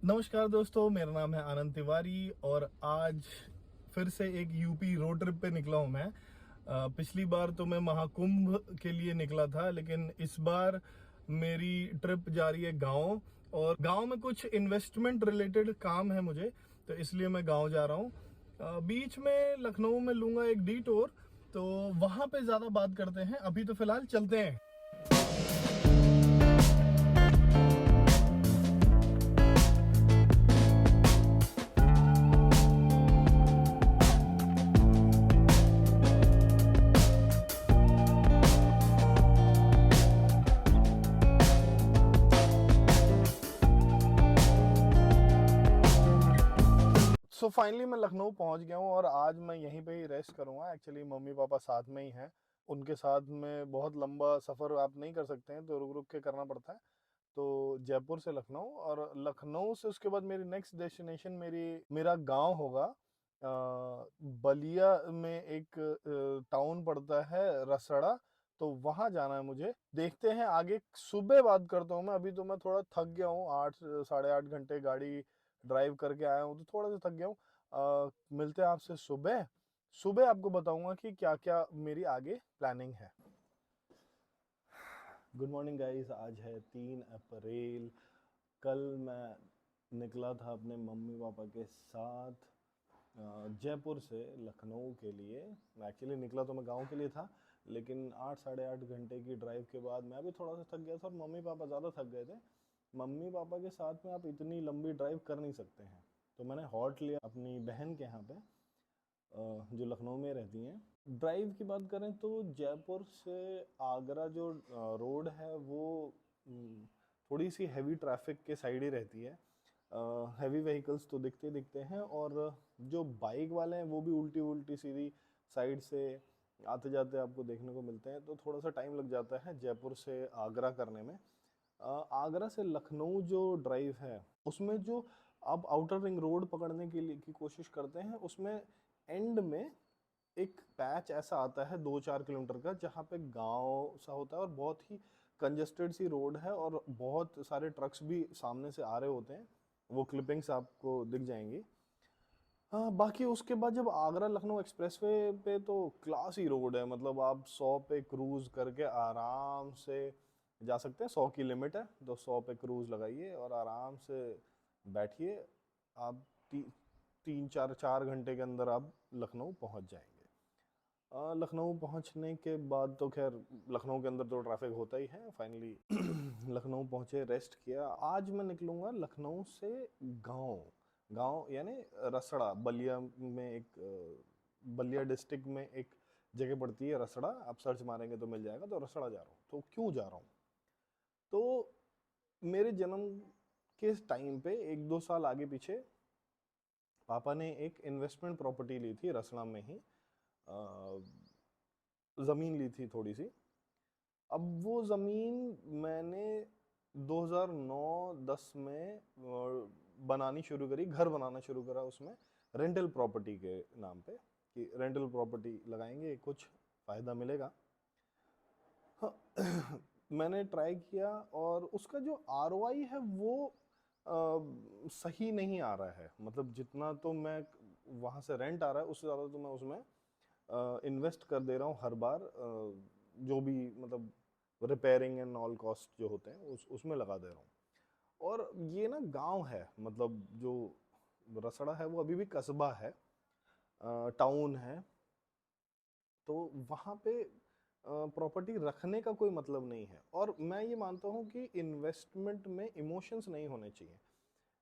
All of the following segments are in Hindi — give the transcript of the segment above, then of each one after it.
नमस्कार दोस्तों, मेरा नाम है आनंद तिवारी और आज फिर से एक यूपी रोड ट्रिप पे निकला हूँ मैं। पिछली बार तो मैं महाकुंभ के लिए निकला था, लेकिन इस बार मेरी ट्रिप जा रही है गाँव। और गाँव में कुछ इन्वेस्टमेंट रिलेटेड काम है मुझे, तो इसलिए मैं गाँव जा रहा हूँ। बीच में लखनऊ में लूँगा एक डिटूर, तो वहाँ पे ज़्यादा बात करते हैं। अभी तो फिलहाल चलते हैं। सो फाइनली मैं लखनऊ पहुंच गया हूं और आज मैं यहीं पे ही रेस्ट करूंगा। एक्चुअली मम्मी पापा साथ में ही हैं। उनके साथ में बहुत लंबा सफ़र आप नहीं कर सकते हैं, तो रुक रुक के करना पड़ता है। तो जयपुर से लखनऊ, और लखनऊ से उसके बाद मेरी नेक्स्ट डेस्टिनेशन मेरा गांव होगा। बलिया में एक टाउन पड़ता है, रसड़ा। तो वहां जाना है मुझे। देखते हैं आगे, सुबह बात करता हूँ मैं। अभी तो मैं थोड़ा थक गया हूँ, 8 साढ़े 8 घंटे गाड़ी ड्राइव करके आया हूँ, तो थोड़ा सा थक गया हूँ। मिलते हैं आपसे सुबह। सुबह आपको बताऊंगा कि क्या क्या मेरी आगे प्लानिंग है। गुड मॉर्निंग गाइस, आज है 3 अप्रैल। कल मैं निकला था अपने मम्मी पापा के साथ जयपुर से लखनऊ के लिए। एक्चुअली निकला तो मैं गांव के लिए था, लेकिन 8 साढ़े 8 घंटे की ड्राइव के बाद मैं भी थोड़ा सा थक गया था और मम्मी पापा ज़्यादा थक गए थे। मम्मी पापा के साथ में आप इतनी लंबी ड्राइव कर नहीं सकते हैं, तो मैंने हॉल्ट लिया अपनी बहन के यहाँ पे, जो लखनऊ में रहती हैं। ड्राइव की बात करें तो जयपुर से आगरा जो रोड है वो थोड़ी सी हैवी ट्रैफिक के साइड ही रहती है। हैवी व्हीकल्स तो दिखते दिखते हैं, और जो बाइक वाले हैं वो भी उल्टी उल्टी सीधी साइड से आते जाते आपको देखने को मिलते हैं। तो थोड़ा सा टाइम लग जाता है जयपुर से आगरा करने में। आगरा से लखनऊ जो ड्राइव है उसमें जो आप आउटर रिंग रोड पकड़ने के लिए की कोशिश करते हैं, उसमें एंड में एक पैच ऐसा आता है 2-4 किलोमीटर का, जहाँ पे गांव सा होता है और बहुत ही कंजेस्टेड सी रोड है, और बहुत सारे ट्रक्स भी सामने से आ रहे होते हैं। वो क्लिपिंग्स आपको दिख जाएंगी। हाँ, बाकी उसके बाद जब आगरा लखनऊ एक्सप्रेसवे पे तो क्लास ही रोड है। मतलब आप 100 पे क्रूज करके आराम से जा सकते हैं। 100 की लिमिट है, तो 100 पे क्रूज लगाइए और आराम से बैठिए। आप 3-4 घंटे के अंदर आप लखनऊ पहुंच जाएंगे। लखनऊ पहुंचने के बाद तो खैर लखनऊ के अंदर तो ट्रैफिक होता ही है। फाइनली लखनऊ पहुंचे, रेस्ट किया। आज मैं निकलूंगा लखनऊ से गांव। गांव यानी रसड़ा, बलिया में एक बलिया डिस्ट्रिक्ट में एक जगह पड़ती है रसड़ा। आप सर्च मारेंगे तो मिल जाएगा। तो रसड़ा जा रहा हूँ। तो क्यों जा रहा हूँ? तो मेरे जन्म के टाइम पे 1-2 साल आगे पीछे पापा ने एक इन्वेस्टमेंट प्रॉपर्टी ली थी रसड़ा में ही। ज़मीन ली थी थोड़ी सी। अब वो ज़मीन मैंने 2009-10 में बनानी शुरू करी, घर बनाना शुरू करा उसमें, रेंटल प्रॉपर्टी के नाम पे, कि रेंटल प्रॉपर्टी लगाएंगे, कुछ फ़ायदा मिलेगा। हाँ, मैंने ट्राई किया, और उसका जो आरओआई है वो सही नहीं आ रहा है। मतलब जितना तो मैं वहाँ से रेंट आ रहा है, उससे ज़्यादा तो मैं उसमें इन्वेस्ट कर दे रहा हूँ हर बार। जो भी मतलब रिपेयरिंग एंड ऑल कॉस्ट जो होते हैं उसमें लगा दे रहा हूँ। और ये ना गांव है, मतलब जो रसड़ा है वो अभी भी कस्बा है, टाउन है। तो वहाँ पे प्रॉपर्टी रखने का कोई मतलब नहीं है। और मैं ये मानता हूँ कि इन्वेस्टमेंट में इमोशंस नहीं होने चाहिए।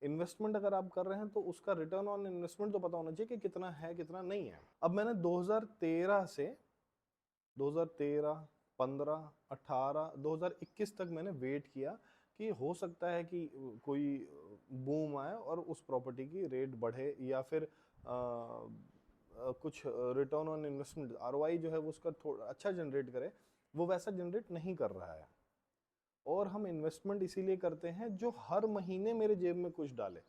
इन्वेस्टमेंट अगर आप कर रहे हैं तो उसका रिटर्न ऑन इन्वेस्टमेंट तो पता होना चाहिए कि कितना है कितना नहीं है। अब मैंने 2013, 15, 18, 2021 तक मैंने वेट किया कि हो सकता है कि कोई बूम आए और उस प्रॉपर्टी की रेट बढ़े, या फिर कुछ रिटर्न ऑन इन्वेस्टमेंट आरओआई जो है वो उसका थोड़ा अच्छा जनरेट करे। वो वैसा जनरेट नहीं कर रहा है। और हम इन्वेस्टमेंट इसीलिए करते हैं जो हर महीने मेरे जेब में कुछ डाले।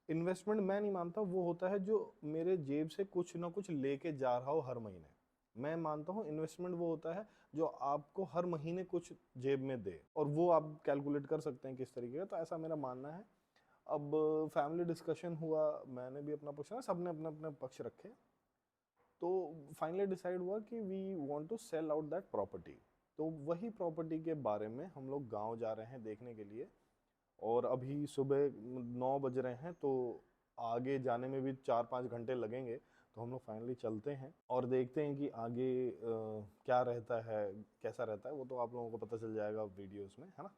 इन्वेस्टमेंट मैं नहीं मानता वो होता है जो मेरे जेब से कुछ ना कुछ लेके जा रहा हो हर महीने। मैं मानता हूँ इन्वेस्टमेंट वो होता है जो आपको हर महीने कुछ जेब में दे, और वो आप कैलकुलेट कर सकते हैं किस तरीके का। तो ऐसा मेरा मानना है। अब फैमिली डिस्कशन हुआ, मैंने भी अपना पक्ष रखा, सबने अपने अपने पक्ष रखे, तो फाइनली डिसाइड हुआ कि we want to sell out that property. तो वही प्रॉपर्टी के बारे में हम लोग गांव जा रहे हैं देखने के लिए, और अभी सुबह 9 बज रहे हैं, तो आगे जाने में भी 4-5 घंटे लगेंगे। तो हम लोग फाइनली चलते हैं और देखते हैं कि आगे क्या रहता है, कैसा रहता है, वो तो आप लोगों को पता चल जाएगा वीडियोस में, है ना।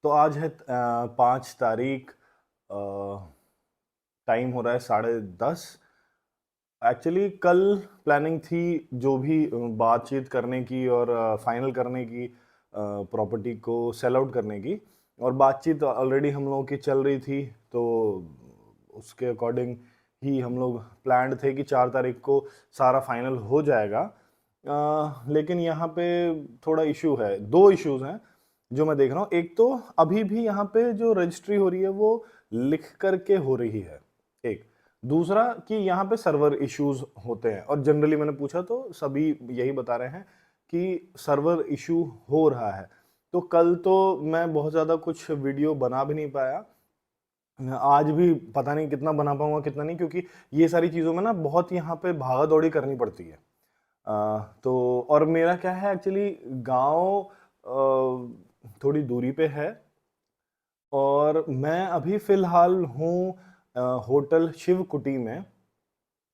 तो आज है 5 तारीख, टाइम हो रहा है 10:30। एक्चुअली कल प्लानिंग थी जो भी बातचीत करने की और फाइनल करने की, प्रॉपर्टी को सेल आउट करने की, और बातचीत ऑलरेडी हम लोगों की चल रही थी, तो उसके अकॉर्डिंग ही हम लोग प्लान्ड थे कि 4 तारीख को सारा फाइनल हो जाएगा। लेकिन यहाँ पे थोड़ा इशू है, 2 इश्यूज हैं जो मैं देख रहा हूँ। एक तो अभी भी यहाँ पे जो रजिस्ट्री हो रही है वो लिख करके हो रही है, एक। दूसरा कि यहाँ पे सर्वर इश्यूज होते हैं, और जनरली मैंने पूछा तो सभी यही बता रहे हैं कि सर्वर इशू हो रहा है। तो कल तो मैं बहुत ज़्यादा कुछ वीडियो बना भी नहीं पाया, आज भी पता नहीं कितना बना पाऊंगा कितना नहीं, क्योंकि ये सारी चीज़ों में ना बहुत यहाँ पे भागा दौड़ी करनी पड़ती है। तो और मेरा क्या है एक्चुअली, गांव थोड़ी दूरी पे है, और मैं अभी फ़िलहाल हूँ होटल शिव कुटी में।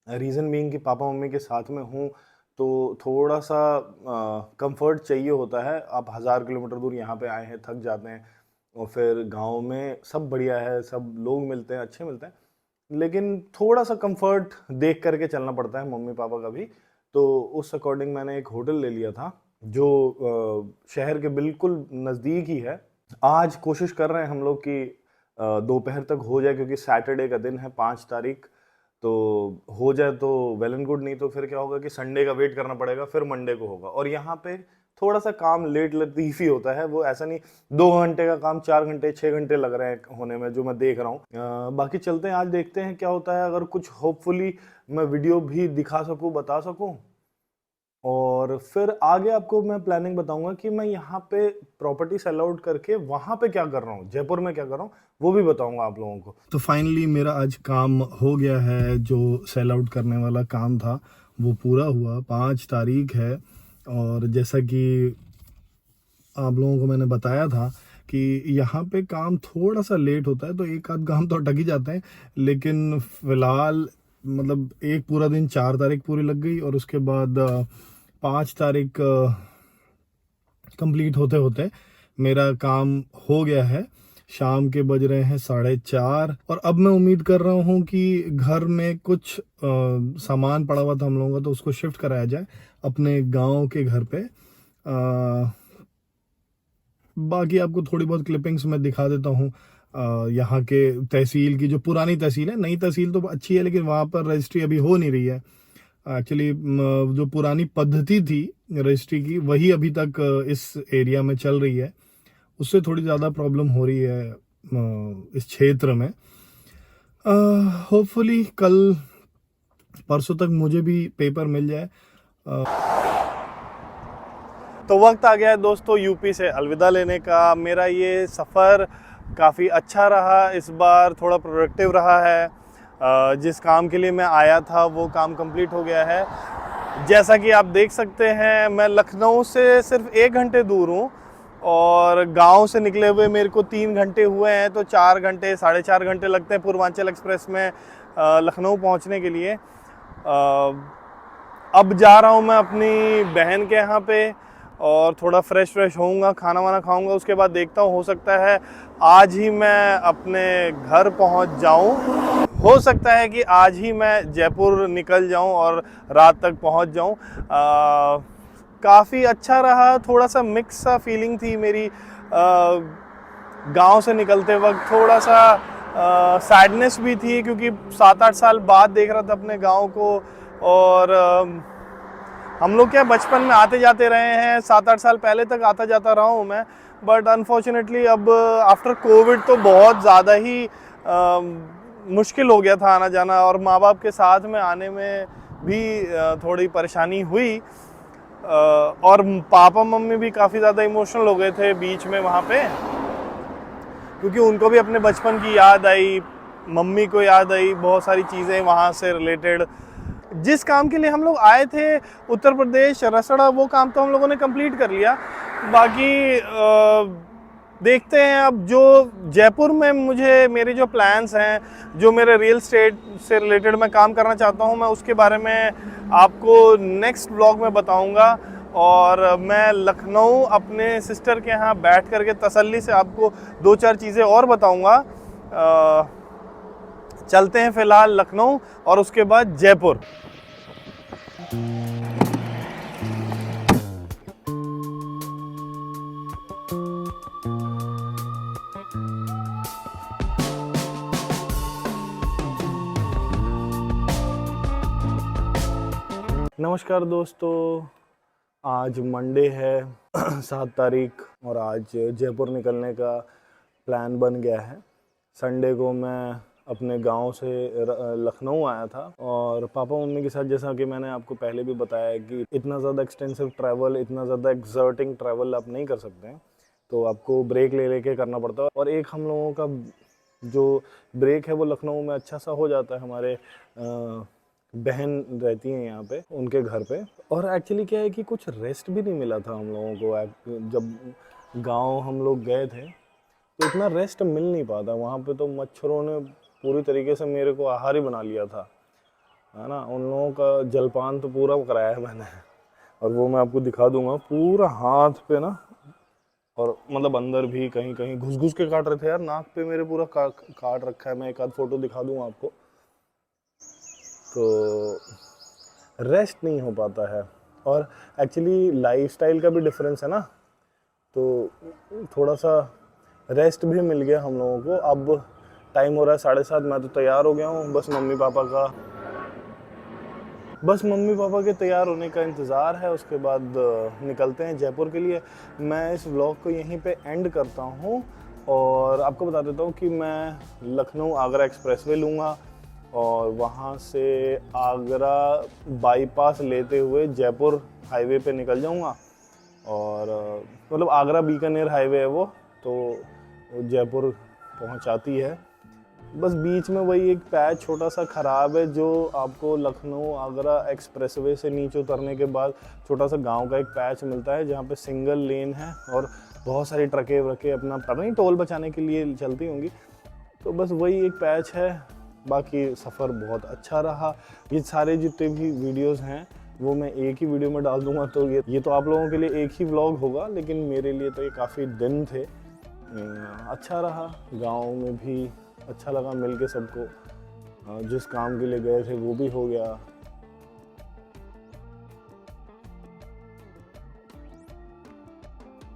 रीज़न बीइंग कि पापा मम्मी के साथ में हूँ, तो थोड़ा सा कंफर्ट चाहिए होता है। आप 1000 किलोमीटर दूर यहाँ पे आए हैं, थक जाते हैं, और फिर गांव में सब बढ़िया है, सब लोग मिलते हैं, अच्छे मिलते हैं, लेकिन थोड़ा सा कंफर्ट देख करके चलना पड़ता है मम्मी पापा का भी। तो उस अकॉर्डिंग मैंने एक होटल ले लिया था जो शहर के बिल्कुल नज़दीक ही है। आज कोशिश कर रहे हैं हम लोग कि दोपहर तक हो जाए, क्योंकि सैटरडे का दिन है 5 तारीख, तो हो जाए तो वेल एंड गुड, नहीं तो फिर क्या होगा कि संडे का वेट करना पड़ेगा, फिर मंडे को होगा। और यहाँ पे थोड़ा सा काम लेट लतीफ़ी होता है, वो ऐसा नहीं 2 घंटे का काम 4 घंटे 6 घंटे लग रहे हैं होने में, जो मैं देख रहा हूँ। बाकी चलते हैं, आज देखते हैं क्या होता है। अगर कुछ होपफुली मैं वीडियो भी दिखा सकूँ, बता सकूँ, और फिर आगे आपको मैं प्लानिंग बताऊंगा कि मैं यहाँ पे प्रॉपर्टी सेल आउट करके वहाँ पे क्या कर रहा हूँ, जयपुर में क्या कर रहा हूँ, वो भी बताऊंगा आप लोगों को। तो फाइनली मेरा आज काम हो गया है, जो सेल आउट करने वाला काम था वो पूरा हुआ। 5 तारीख है, और जैसा कि आप लोगों को मैंने बताया था कि यहाँ पे काम थोड़ा सा लेट होता है, तो एक आध काम तो अटक ही जाते हैं, लेकिन फिलहाल मतलब एक पूरा दिन 4 तारीख पूरी लग गई, और उसके बाद 5 तारीख कंप्लीट होते होते मेरा काम हो गया है। शाम के बज रहे हैं 4:30, और अब मैं उम्मीद कर रहा हूँ कि घर में कुछ सामान पड़ा हुआ था हम लोगों का, तो उसको शिफ्ट कराया जाए अपने गांव के घर पे। बाकी आपको थोड़ी बहुत क्लिपिंग्स मैं दिखा देता हूँ यहाँ के तहसील की, जो पुरानी तहसील है, नई तहसील तो अच्छी है लेकिन वहाँ पर रजिस्ट्री अभी हो नहीं रही है एक्चुअली। जो पुरानी पद्धति थी रजिस्ट्री की वही अभी तक इस एरिया में चल रही है, उससे थोड़ी ज़्यादा प्रॉब्लम हो रही है इस क्षेत्र में। होपफुली कल परसों तक मुझे भी पेपर मिल जाए। तो वक्त आ गया है दोस्तों यूपी से अलविदा लेने का। मेरा ये सफ़र काफ़ी अच्छा रहा, इस बार थोड़ा प्रोडक्टिव रहा है। जिस काम के लिए मैं आया था वो काम कंप्लीट हो गया है। जैसा कि आप देख सकते हैं मैं लखनऊ से सिर्फ 1 घंटे दूर हूँ और गांव से निकले हुए मेरे को 3 घंटे हुए हैं, तो 4 घंटे 4.5 घंटे लगते हैं पूर्वांचल एक्सप्रेस में लखनऊ पहुँचने के लिए। अब जा रहा हूँ मैं अपनी बहन के यहाँ पे और थोड़ा फ्रेश होऊंगा, खाना वाना खाऊंगा, उसके बाद देखता हूँ, हो सकता है आज ही मैं अपने घर पहुँच जाऊँ, हो सकता है कि आज ही मैं जयपुर निकल जाऊँ और रात तक पहुँच जाऊँ। काफ़ी अच्छा रहा, थोड़ा सा मिक्स सा फीलिंग थी मेरी। गांव से निकलते वक्त थोड़ा सा सैडनेस भी थी क्योंकि 7-8 साल बाद देख रहा था अपने गांव को। और हम लोग क्या बचपन में आते जाते रहे हैं, 7-8 साल पहले तक आता जाता रहा हूँ मैं, बट अनफॉर्चुनेटली अब आफ्टर कोविड तो बहुत ज़्यादा ही मुश्किल हो गया था आना जाना, और माँ बाप के साथ में आने में भी थोड़ी परेशानी हुई। और पापा मम्मी भी काफ़ी ज़्यादा इमोशनल हो गए थे बीच में वहाँ पे, क्योंकि उनको भी अपने बचपन की याद आई, मम्मी को याद आई, बहुत सारी चीज़ें वहाँ से रिलेटेड। जिस काम के लिए हम लोग आए थे उत्तर प्रदेश रसड़ा, वो काम तो हम लोगों ने कंप्लीट कर लिया। बाकी देखते हैं अब जो जयपुर में मुझे मेरे जो प्लान्स हैं, जो मेरे रियल एस्टेट से रिलेटेड मैं काम करना चाहता हूं, मैं उसके बारे में आपको नेक्स्ट व्लॉग में बताऊंगा। और मैं लखनऊ अपने सिस्टर के यहाँ बैठ करके तसल्ली से आपको 2-4 चीज़ें और बताऊंगा। चलते हैं फ़िलहाल लखनऊ और उसके बाद जयपुर। नमस्कार दोस्तों, आज मंडे है 7 तारीख और आज जयपुर निकलने का प्लान बन गया है। संडे को मैं अपने गांव से लखनऊ आया था और पापा मम्मी के साथ, जैसा कि मैंने आपको पहले भी बताया कि इतना ज़्यादा एक्सटेंसिव ट्रैवल, इतना ज़्यादा एक्सर्टिंग ट्रैवल आप नहीं कर सकते हैं, तो आपको ब्रेक ले लेके करना पड़ता है। और एक हम लोगों का जो ब्रेक है वो लखनऊ में अच्छा सा हो जाता है। हमारे बहन रहती हैं यहाँ पे, उनके घर पे। और एक्चुअली क्या है कि कुछ रेस्ट भी नहीं मिला था हम लोगों को। जब गांव हम लोग गए थे तो इतना रेस्ट मिल नहीं पाता वहाँ पे, तो मच्छरों ने पूरी तरीके से मेरे को आहार ही बना लिया था, है ना। उन लोगों का जलपान तो पूरा कराया है मैंने, और वो मैं आपको दिखा दूंगा पूरा हाथ पे ना, और मतलब अंदर भी कहीं कहीं घुस घुस के काट रहे थे यार, नाक पे मेरे पूरा काट रखा है। मैं एक आध फोटो दिखा दूंगा आपको। तो रेस्ट नहीं हो पाता है, और एक्चुअली लाइफस्टाइल का भी डिफरेंस है ना, तो थोड़ा सा रेस्ट भी मिल गया हम लोगों को। अब टाइम हो रहा है 7:30, मैं तो तैयार हो गया हूँ, बस मम्मी पापा के तैयार होने का इंतज़ार है, उसके बाद निकलते हैं जयपुर के लिए। मैं इस व्लॉग को यहीं पे एंड करता हूँ और आपको बता देता हूँ कि मैं लखनऊ आगरा एक्सप्रेसवे लूँगा और वहाँ से आगरा बाईपास लेते हुए जयपुर हाईवे पे निकल जाऊँगा। और मतलब आगरा बीकानेर हाईवे है वो, तो जयपुर पहुँचाती है। बस बीच में वही एक पैच छोटा सा ख़राब है, जो आपको लखनऊ आगरा एक्सप्रेसवे से नीचे उतरने के बाद छोटा सा गांव का एक पैच मिलता है जहाँ पे सिंगल लेन है और बहुत सारी ट्रकें व्रकें अपना पता नहीं टोल बचाने के लिए चलती होंगी। तो बस वही एक पैच है, बाकी सफ़र बहुत अच्छा रहा। ये सारे जितने भी वीडियोस हैं वो मैं एक ही वीडियो में डाल दूंगा, तो ये तो आप लोगों के लिए एक ही व्लॉग होगा, लेकिन मेरे लिए तो ये काफ़ी दिन थे। अच्छा रहा, गांव में भी अच्छा लगा मिल के सबको। जिस काम के लिए गए थे वो भी हो गया।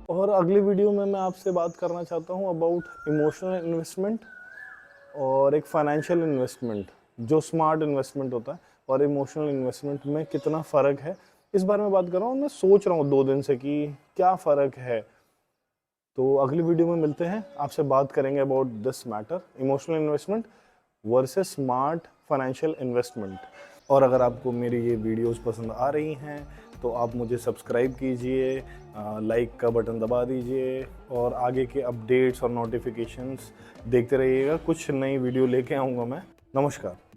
और अगली वीडियो में मैं आपसे बात करना चाहता हूँ अबाउट इमोशनल इन्वेस्टमेंट और एक फाइनेंशियल इन्वेस्टमेंट, जो स्मार्ट इन्वेस्टमेंट होता है और इमोशनल इन्वेस्टमेंट में कितना फ़र्क है, इस बारे में बात कर रहा हूँ। मैं सोच रहा हूँ 2 दिन से कि क्या फ़र्क है। तो अगली वीडियो में मिलते हैं, आपसे बात करेंगे about this matter, emotional investment versus smart financial investment. और अगर आपको मेरी ये वीडियोस पसंद आ रही हैं तो आप मुझे सब्सक्राइब कीजिए, लाइक का बटन दबा दीजिए और आगे के अपडेट्स और नोटिफिकेशंस देखते रहिएगा। कुछ नई वीडियो लेके आऊँगा मैं। नमस्कार।